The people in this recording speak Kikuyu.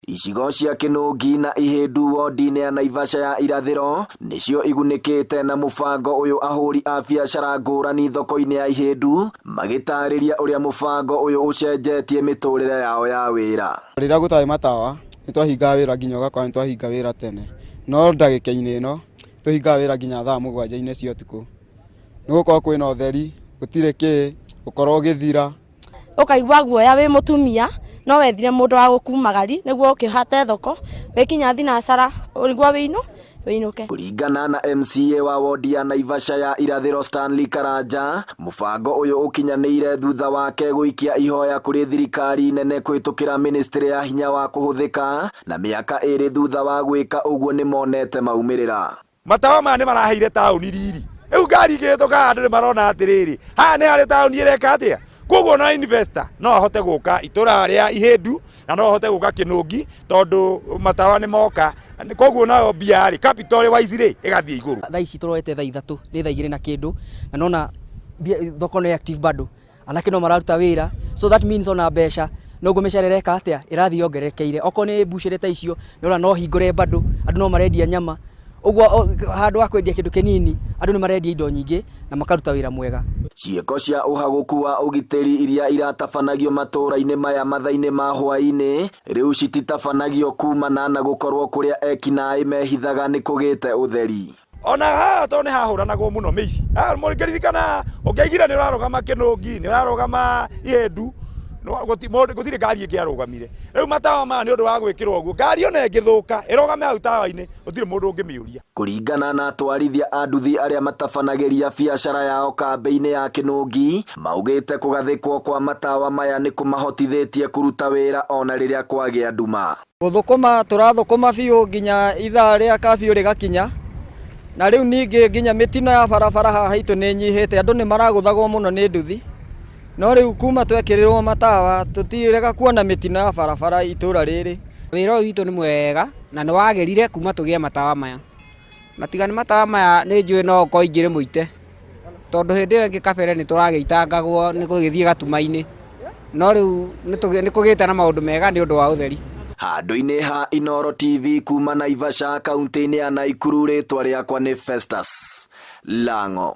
Icigo cia Kinungi na Ihindu wodi-inĩ ya Naivasha ya irathĩro nĩcio igunĩkĩte na mũbango ũyũ ahũri a biacara ngũrani thoko-inĩ ya Ihindu magĩtarĩria ũrĩa mũbango ũyũ ũcenjetie mĩtũrĩre yao ya wĩra. Rĩrĩa gũtarĩ matawa nĩtwahingaga wĩra nginya ũgakora nĩtwahinga wĩra tene, no ndagĩka-inĩ ĩno tũhingaga wĩra nginya thaa 7 cia ũtukũ. Nĩgũkorwo kwĩna ũtheri, gũtirĩ kĩĩ, gũkorwo ũgĩthira. Ũkaigua guoya wĩ mũtumia no wethire mũndũ wa gũkumagari nĩguo ũkĩhate thoko wĩkinya thinacara ũrigwa wĩinũke. Kũringana na MCA wa wodi ya Naivasha ya irathĩro Stanley Karanja, mũbango ũyũ ũkinyanĩire thutha wake gũikia ihoya kũrĩ thirikari nene kũhĩtũkĩra ministry ya hinya wa kũhũthĩka, na mĩaka 2 thutha wa gwĩka ũguo nĩmonete maumĩrĩra. Matawa maya nĩmaraheire taũni riri. Rĩu ngari igĩhĩtũka andũ nĩmarona atĩrĩrĩ, haha nĩ harĩ taũni ĩreka atĩa? Koguo na investor no ahote gũka itũra rĩa Ihindu na no ahote gũka Kinungi tondũ matawa nĩ moka. Koguo nayo mbia capital wise ĩgathiĩ igũrũ. Thaa ici tũrorete thaa 3 nĩ thaa 2 na kĩndũ na nona thoko nĩ active bado, anake no mararuta wĩra, so that means ona mbeca no gũmecerera ĩka atĩa ĩrathiĩ ongerekeire. Oko nĩ mbucĩrĩ ta icio nĩona no hingũre bado, andũ no marendia nyama. Ũguo handũ wa kwendia kĩndũ kĩnini andũ nĩ marendia indo nyingĩ na makaruta wĩra mwega. Ciĩko cia ũhagũku wa ũgitĩri iria iratabanagio matũra-inĩ maya matha-inĩ ma hwaĩ-inĩ rĩu cititabanagio kumana na gũkorwo kũrĩa ekinaĩ mehithaga nĩ kũgĩte ũtheri. Ona haha to nĩ hahũranagwo mũno mĩici. Mũringĩririkana ũngĩaigire nĩ ũrarũgama Kinungi, nĩ ũrarũgama Ihindu, gũtirĩ ngari ĩngĩarũgamire. Rĩu matawa maya nĩ ũndũ wa gwĩkĩrwo ũguo, ngari ona ĩngĩthũka ĩrũgame hau tawa-inĩ gũtirĩ mũndũ ũngĩmĩũria. Kũringana na atwarithia a nduthi arĩa matabanagĩria biacara yao kambĩ-inĩ ya Kinungi, maugĩte kũgathĩkwo kwa matawa maya nĩ kũmahotithĩtie kũruta wĩra ona rĩrĩa kwagĩa nduma. Gũthũkũma tũrathũkũma biũ nginya ithaa rĩa kabiũ rĩgakinya, na rĩu ningĩ nginya mĩtino ya barabara haha itũ nĩ nyihĩte, andũ nĩ maragũthagwo mũno nĩ nduthi. No rĩu kuma twekĩrĩrwo matawa tũtirega kuona mĩtino ya barabara itũra rĩrĩ. Wĩra ũyũ witũ nĩ mwega na nĩ wagĩrire kuma tũgĩe matawa maya. Na tiga nĩ matawa maya nĩ njũĩ no ko ingĩrĩ mũite. Tondũ hĩndĩ ĩyo ĩngĩ kabere nĩ tũragĩitangagwo nĩ gũgĩthiĩ gatuma-inĩ. No rĩu nĩ kũgĩte na maũndũ mega nĩ ũndũ wa ũtheri. Handũ-inĩ ha Inooro TV kuma Naivasha kaunti-inĩ ya Nakuru, rĩtwa rĩakwa nĩ Festus Lang'o.